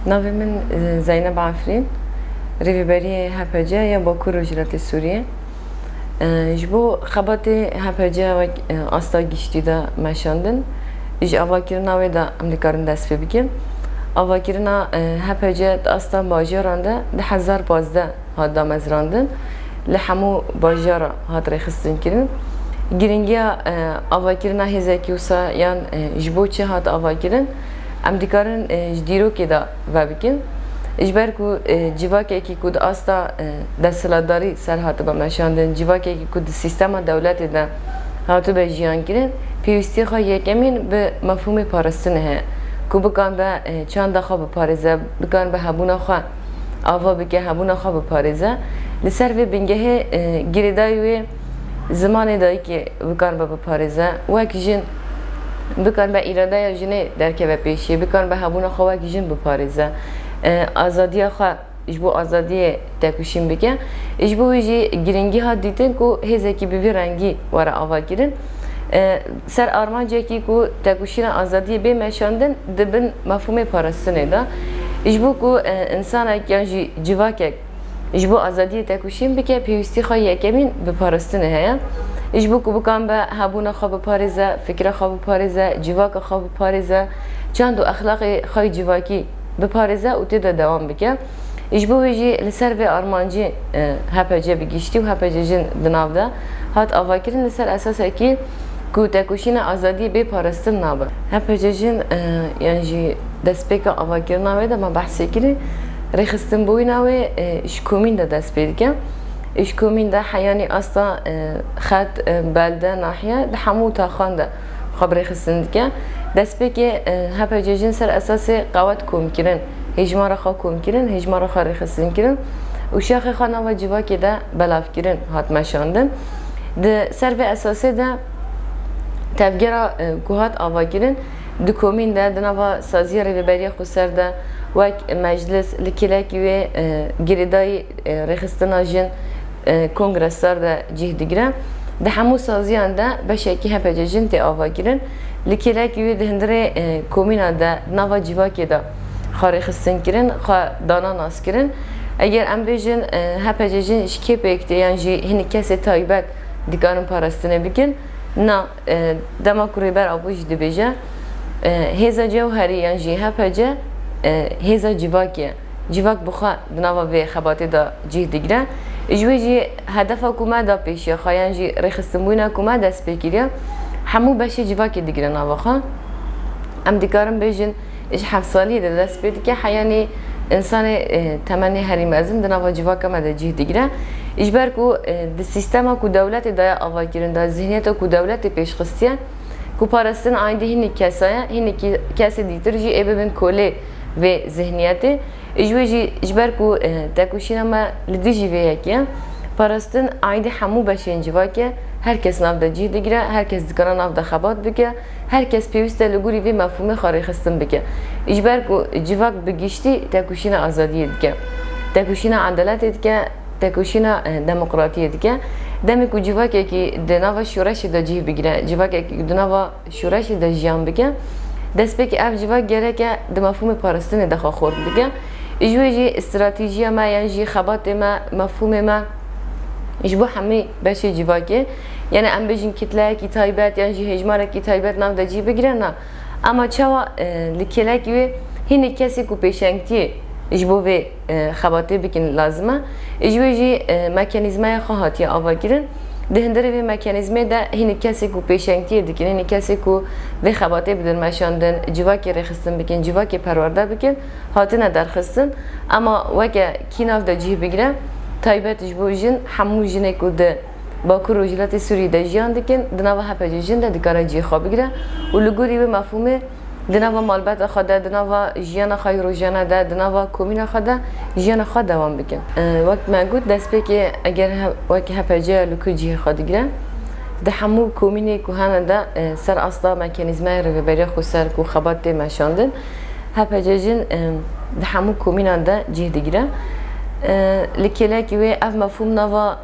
ناوی من زینب عفرین ریویبری هپجه یا باکو رجلت سوریه جبو خبات هپجه و آستا گشتی دا مشاندن اج آواکرنا و دا امدکارن دست بگیم آواکرنا هپجه آستا باجرانده 2015 هاد دا مزراندن لحمو باجارا هاد رخصتن کرن گرینگیا آواکرنا هزاکیوسا یان جبو چه هاد آواکرن امدکارن جدیرو که دا و بکن اجبر کو جواکی که کود آستا دستلاداری سر هاتو با مشاندن جواکی که کود سیستم دولت دا هاتو به جیان کرن پیوستی خواه یکمین به مفهوم پارستنه هست کو بکن به چند خواه بپارزه بکن به هبونا خواه آوا بکه هبونا خواه بپارزه لسر و بنگه گریدای زمان دایی که بکن به بپارزه وکی جن بکن به ایراده یا جنه درکه و پیشی بکن به هبونا خواه وکی جن بپارزه آزادی خواه اجبو آزادی تکوشیم بکن اجبو ویجی گرنگی ها دیدن که هزه که بوی رنگی واره آوا گیرن سر آرمانجه که تکوشین آزادی بی مشاندن دبن مفهوم پارستنه دا اجبو که انسان یعنی جواکک اجبو آزادی تکوشیم بکن پیوستی خواه یکمین بپارستنه هیا اجبو که بکن به هبونا خواه بپارزه فکر خواه بپارزه جواک خواه بپارزه چند و اخلاق خواه جواکی بپارزه و تیدا دوام بکن اجبو ویجی لسر و آرمانجی هپجه بگیشتی و هپجه جن دناو ده هات آواکرین لسر اساسه که تکوشین آزادی بی پارستن نابه هپجه جن یعنی دست پیک آواکرین ناوه ده ما بحثی کری ریخستن بوی ناوه اشکومین ده دست پید کن اشکومین ده حیانی اصلا خط بلده ناحیه ده همو تاخان ده خب ریخستن ده کن دست پیک هپجه جن سر اساس قوات کوم کرن هجمار خا کوم کرن هجمار خا ریخستن کرن و شاخ خانه و جواکی ده بلاف کرن هات مشاندن ده سر به اساسه ده تفجرا گوهات آوا کرن ده کومین ده دنوا سازی ریوبری خسر ده وک مجلس لکیلکی و گریدای ریخستنا جن کنگرسار ده جه دیگره ده همو سازیان ده بشکی هپجه جن تی آوا کرن لکیلکی و دهندره کومینا ده نوا جواکی ده خاری خستن کرن خوا دانا ناس کرن اگر ام بیجن هپجه جن شکی پیکتی یعنی هنی کسی تایبت دیگران پارستنه بکن نه دما کوریبر آبوش دی بیجه هزا جوهری یعنی هپجه هزا جواکیه جواک بخوا دنوا به خباتی دا جه دیگره جوی هدف حکومت دا پیشی خواه یعنی ریخستن بوین حکومت دست بگیره همو بشه جواکی دیگره نواخوا ام دیگران بیجن اش 7 سالی ده دست بید که حیانی انسان تمنی حریم ازم دنا واجبا کم ده جه دیگره اجبر کو ده سیستما کو دولت دایا آوا گیرن ده ذهنیت کو دولت پیش خستیه کو پارستن آینده هنی کسایه هنی کسی دیتر جی ای ببین کوله و ذهنیت اجبر کو تکوشینا ما لدی جیوه یکیه پارستن آینده همو بشین جوا که هر کس ناف ده جه دیگره هر کس دیگران ناف ده خبات بگه هر کس پیوسته لگوری وی مفهوم خاری خستن بگه اجبر کو جواک بگیشتی تکوشین آزادی دیگه تکوشین عدالت دیگه تکوشین دموکراتی دیگه دمی کو جواکی که دنوا شورش ده جه بگیره جواکی که دنوا شورش ده جیان بگه دست به که اف جواک گره که ده مفهوم پارستن ده خورد بگه اجوی استراتژی ما یعنی خبات ما مفهوم ما اجبو همه بشه جواکی یعنی ام بجین کتله کی تایبت یعنی هجمار کی تایبت نام دجی بگیرن نه اما چوا لکلکی و هنی کسی کو پیشنگتی اجبو و خباته بکن لازمه اجبو جی مکانیزمای خواهاتی آوا گیرن دهندره و مکانیزمه ده هنی کسی کو پیشنگتی دیگه هنی کسی کو و خباته بدن مشاندن جواکی رخصتن بکن جواکی پرورده بکن هاتنه درخستن اما وقت کی ناف دجی بگیره تایبت اجبو جن همو جنه کو ده باکو روجلت سوری ده جیان دکن دنوا هپجه جن ده دیگاره جی خواه بگیره و لگوری به مفهومه دنوا مالبت خواده دنوا جیان خواه روژانه ده دنوا کومین خواده جیان خواه دوام بکن وقت من گود دست به که اگر وقت هپجه لکو جی خواه دیگره ده همو کومینی که هنه ده سر اصلا مکانیزمه رو بری خود سر که خبات ده مشاندن هپجه جن ده همو کومین ده جی دیگره لکیلکی و اف مفهوم نوا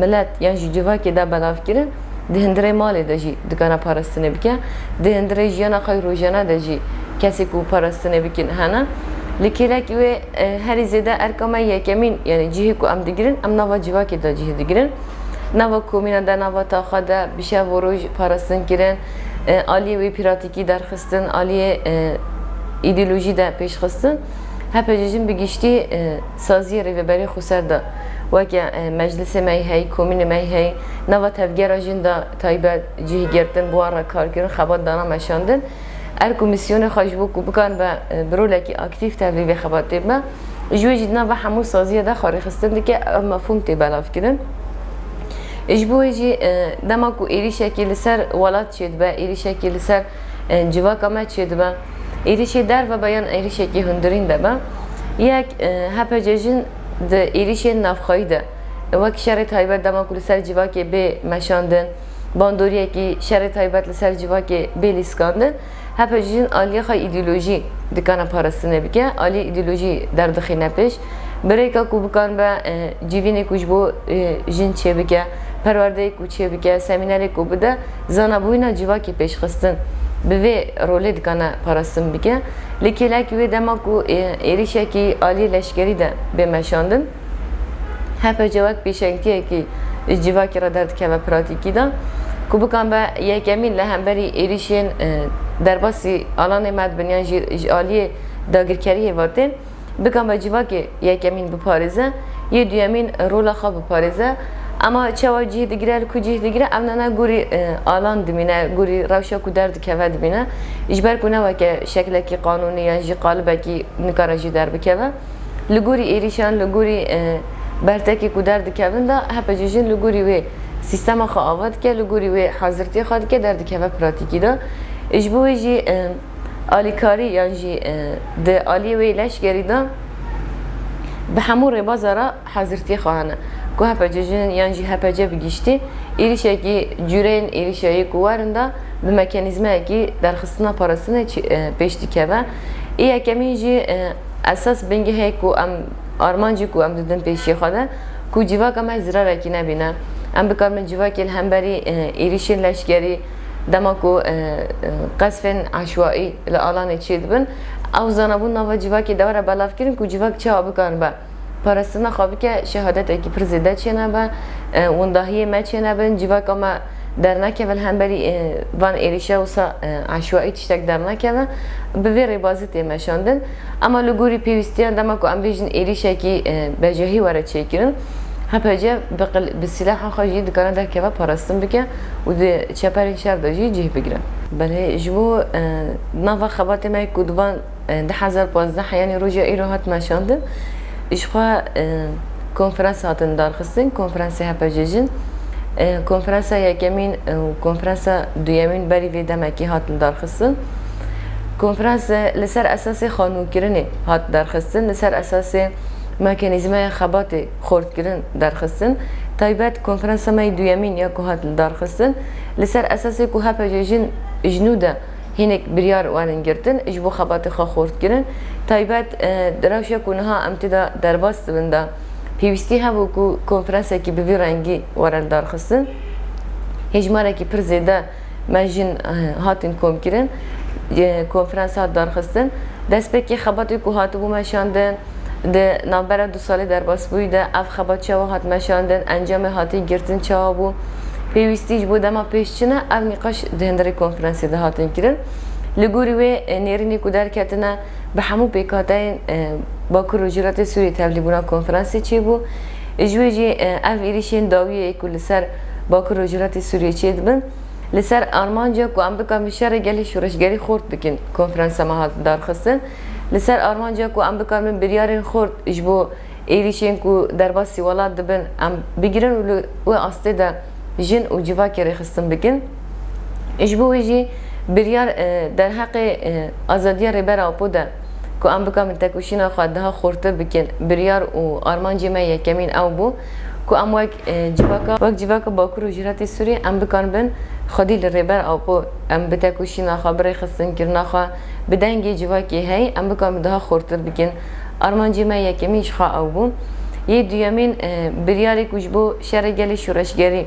ملت یعنی جواکی ده بلاف کرن دهندره مالی ده جی دکانه پارستنه بکن دهندره جیانا خواهی روژانه ده جی کسی که پارستنه بکن هنه لکیلک و هر زده ارکام یکمین یعنی جهی کو ام دیگرن ام نوا جواکی دا جهی دیگرن نوا کومینا دا نوا تاخا دا بیشه وروج پارستن کرن آلیه وی پیراتیکی درخستن آلیه ایدئولوژی دا پیش خستن هپا جیجن بگیشتی سازی ریوبری خسر دا وکه مجلس میهی کومین میهی نوا تفگر آجین دا تایبه جهی گرتن بوار کار کردن خبات دانا مشاندن ار کمیسیون خواهش بو بکن و برولکی اکتیف تبلیغ خبات تیبه جوی جدنا و همون سازی دا خاری خستن دی که مفهوم تیبلاف کردن اجبوی جی دما کو ایری شکل سر ولات چید با ایری شکل سر جواک ما چید با ایری شی در و بیان ایری شکی هندرین ده با یک هپا ججن ده ایری شی نفخایی ده وقت شرط هایبت دما کو سر جواکی به مشاندن باندوریه کی شرط هایبت سر جواکی به لیسکاندن هپا ججن آلیه خواهی ایدئولوژی دکانه پارستنه بکه آلی ایدئولوژی در دخینه پیش برای که کو بکن با جیوینه کوش بو جن چه بکه پرورده کو چه بکه سمینری کو بده زانبوینا جواکی پیش خستن به وی رولی دکانه پارستن بکه لیکیلک وی دما کو ایریشه کی آلی لشکری ده به مشاندن هپا جواک پیشنگتیه کی جواکی را درد که و پراتیکی ده کو بکن با یکمین لهمبری ایریشین در باسی آلان مد بنیان آلی داگرکری واتن بکن با جواکی یکمین بپارزه یه دویمین رولا خواب بپارزه اما چوا جه دیگره کو جه دیگره امنا گوری آلان دمینه گوری روشا کو درد که ود بینه اجبر کنه و که شکل کی قانونی یا جی قالب کی نکارجی در بکوه لگوری ایریشان لگوری برتکی کو درد که ونده هپ جیجن لگوری و سیستم خو آواد که لگوری و حاضرتی خود که درد که و پراتیکی دا اجبوی جی آلیکاری یا جی ده آلی و لشگری دا به همون ربازارا حاضرتی خواهنه که هپا ججن یعنی هپا جا بگیشتی ایریشه که جورین ایریشه که وارنده به مکانیزمه که در خستنا پارستنه پیشتی که با ای کمی جی اساس بینگه هی که ام آرمانجی که ام دادن پیشی خواده که جیوا که ما زراره که نبینه ام بکار من جیوا که هم بری ایریشه لشگری دما که قصفن عشوائي لآلان چید بن او زنبون نوا جیوا که دوره بلاف کرن که جیوا که چه بکار با پارستنا خوابی که شهادت اکی پرزیده چه نبا ونداهی ما چه نبن جیوا که ما در نکول هم بری وان ایریشه وسا عشوائي تشتک در نکول به وی بازی تیمشاندن اما لگوری پیوستیان دما که ام بیجن ایریشه که بجاهی وارد چه کرن هپجه بسلاح خواهی دکانه در که پارستن بکن و ده چپر شهر داجی جه بگیرن بله جبو نوا خبات ما کدوان 2015 یعنی روزی ایروهات مشاندن اشخوا کنفرانس هاتن دارخستن کنفرانس هپجهجن کنفرانس یکمین و کنفرانس دویمین بری وی دمکی هاتن دارخستن کنفرانس لسر اساس خانوکرنی هات دارخستن لسر اساس مکانیزم خبات خورد کردن درخستن تایبت کنفرانس مای دویمین یا که هات درخستن لسر اساس که هپ جن جنوده هنگ بریار وارن گرتن اجبو خبات خورد کردن تایبت دراوشیا کنها امتدا درباست بنده پیوستی هم که کنفرانس کی به رنگی وارن درخستن هجماره کی پر زیده مجن هاتن کم کردن کنفرانس هات درخستن دست به کی خباتی که هاتو بو مشاندن ده نامبر 2 ساله در باس بوده اف خبات چه هات مشاندن انجام هاتی گرتن چه بو پیوستیج بود اما پیش چنه اف نقاش دهندری کنفرانسی ده هاتن کردن لگوری و نیرینی کدر کتنه به همو پیکاتای باکر وزارت سوریه تبلیغونا کنفرانسی چی بو اجوجی اف ایریشین داویه کل سر باکر وزارت سوریه چی دبن لسر آرمانجا کو ام بکم شهر گلی شورشگری خورد بکن کنفرانس ما هات دارخستن لسر آرمانجا کو ام بکم بریارین خورد اجبو ایریشین کو در باسی ولاد دبن ام بگیرن و استه ده جن و جواکی رخصتن بکن اجبو ویجی بریار در حق آزادی ریبر آپو ده که ام بکم تکوشینا خواهده ها خورتر بکن بریار و آرمانجی ما یکمین او بو که ام وک جواکا باکر وزارت سوریه ام بکن بن خودی لریبر آپو ام بتکوشینا خبر خستن کرنا خواه بدنگی جواکی هی ام بکن ده ها خورتر بکن آرمانجی ما یکمیش خواه او بو یه دویمین بریاری کش بو شرگلی شورشگری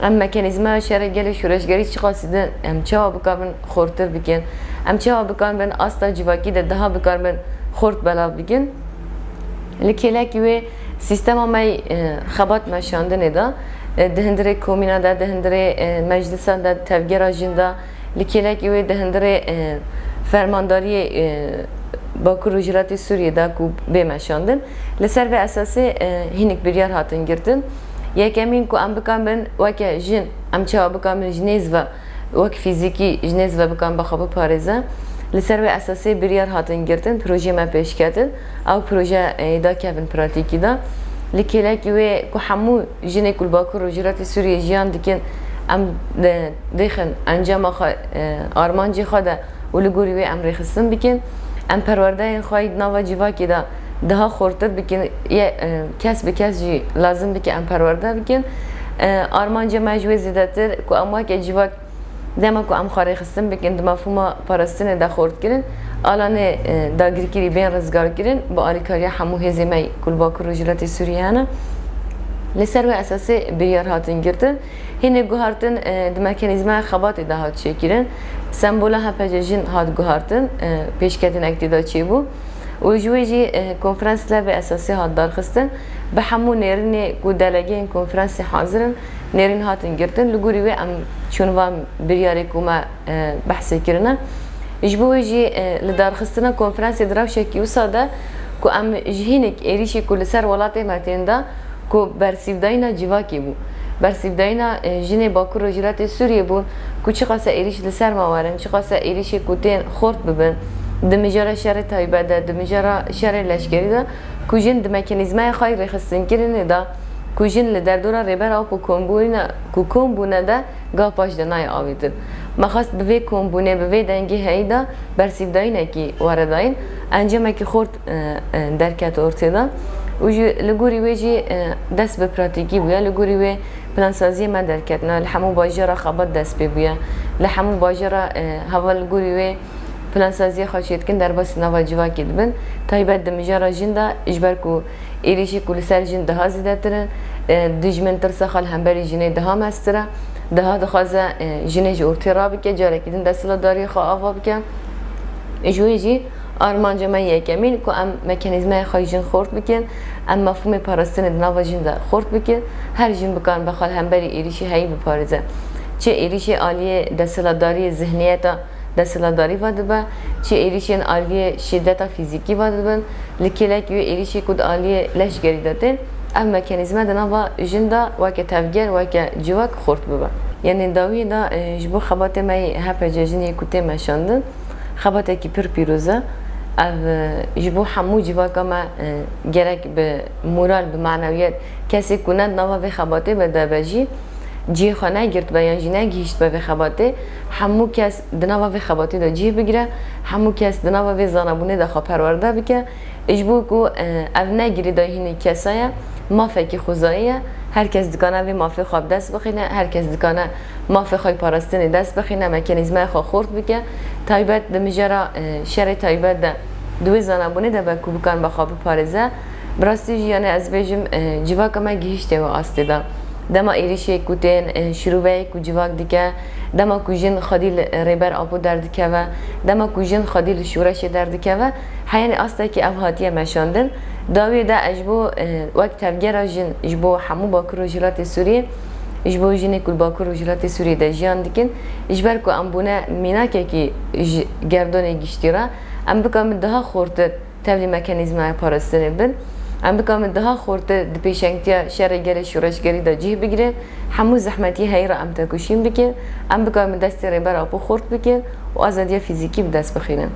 ام مکانیزم شرگلی شورشگری چی خواستیدن ام چه بکن خورتر بکن ام چه بکن بن استا جواکی ده ها بکن بن خورد بلا بگن لکیلکی و سیستم ما خبات مشاندن دا دهندره کومینا دا دهندره مجلسان دا تفگیر آجندا لکیلکی و دهندره فرمانداری باکو روجراتی سوریه دا کو بمشاندن لسر و اساسی هینک بریار هاتن گردن یکمین کو ام بکن بن وک جن ام چه بکن بن جنیز و وک فیزیکی جنیز و بکن بخواب پارزه لسر و اساسی بریار هاتن گردن پروژه ما پیش کردن او پروژه دا کردن پراتیکی دا لکیلکی و کو همو جن کل باکو روجراتی سوریه جیان دیکن ام دیخن انجام آرمانجی خدا ولگوری و ام ریخستن بکن ام پرورده خواهید نوا جیوا که daha خورتر بکن کس به کس جی لازم بکن ام پرورده بکن آرمانجا مجوی زیدتر که اما که جیوا دما که ام خاری خستن بکن دم مفهوم پرستن دا خورد کردن الان داگری کری بین رزگار کردن با آلیکاریا همو هزیمه کل باکو روجراتی سوریه نه لسر و اساسی بریار هاتن گردن هنه گوهارتن دمکانیزم خبات ده هات چه کردن سمبولا هپجین هات گوهارتن پیشکتن اکتیدا چی بو و جویجی کنفرانس لب اساسی هات دارخستن به همو نرین کو دلگه این کنفرانس حاضرن نرین هاتن گردن لگوری و ام چون وام بریاری کوما بحث کردن جویجی لدارخستن کنفرانس دراوش کیو ساده کو ام جهینک ایریشی کل سر ولات متندا کو برسیف داینا جواکی بو برسیف داینا جنی باکو روجرات سوریه بو کو چه قاسه ایریش لسر ماورن چه قاسه ایریشی کوتین خورد ببن دمجارا شر تایبه ده دمجارا شر لشکری ده کوجن دمکانیزمای خای رخصتن کردن ده کوجن لدردورا ریبر آب کو کومبونه ده گاه پاش دنای آویدن مخواست به کومبونه به دنگی هیدا برسیف داینا کی وارداین انجام کی خورد درکت ارتدا و لگوری ویجی دست به پراتیکی بویا لگوری وی پلانسازی ما درکت نه لحمو باجرا خبات دست بیا لحمو باجرا هوا لگوری وی پلانسازی خواهید کن در باس نواجوا کدبن تایبت دمجارا جندا اجبر کو ایریشی کل سر جن ده ها زیده ترن دجمن ترسا خال همبری جنه ده ها مستره ده ها دخوازه جنه جو ارترا بکه جاره کدن دستلا داری خواه آوا بکه اجوی جی آرمان جمعه یکمین که ام مکانیزمه خواهی جن خورد بکن ام مفهوم پاراستن نوا جن ده خورد بکن هر جن بکن بخوال همبری ایریشی هایی بپارزه چه ایریشی عالیه دستلا داری ذهنیتا دستلاداری وارد با چه ایریشین عالیه شدت فیزیکی وارد بن لکیلک و ایریشی کود عالیه لشگری دادن ام مکانیزم دنا و جندا و که تفگر و که جواک خورد ببا یعنی داوی دا جبو خبات می هپ ججنی کوته مشاندن خبات کی پر پیروزه او جبو همو جواک ما گرک به مورال به معنویت کسی کنند نوا و خباته به دبجی جی خانه گرد بیان جی نگیشت به خباته همو کس دنوا و خباته دا جی بگیره همو کس دنوا و زانبونه دا خواه پرورده بکه اجبو کو او نگیری دا هینی کسایه مافه که خوزاییه هر کس دکانه و مافه خواب دست بخینه هر کس دکانه مافه خواه پاراستنی دست بخینه مکانیزمه خواه خورد بکه تایبت دمجارا شر تایبت دا دوی زانبونه دا با کوبکان بخواب پارزه براستی جیانه از بیجم جواک ما گیشته و آسته دا دما ایریشی کوتین شروعی کو جواک دیگه دما کوجین خدیل ریبر آبو درد که و دما کوجین خدیل شورش درد که و حیان استا که افهاتیه مشاندن داوی دا اجبو وقت تفگر جن اجبو همو باکر روجرات سوریه اجبو جنی کل باکر روجرات سوریه دا جیان دیکن اجبر کو امبونه مینا که گردون گشتیرا ام بکام daha خورتر تبلی مکانیزم پاراستنی بن ام بکام daha خورتر دپیشنگتیا شرگری شورشگری دا جیه بگیره همو زحمتی هایی را ام تکوشیم بکن ام بکام دستی ریبر آبو خورد بکن و آزادی فیزیکی بدست بخیرن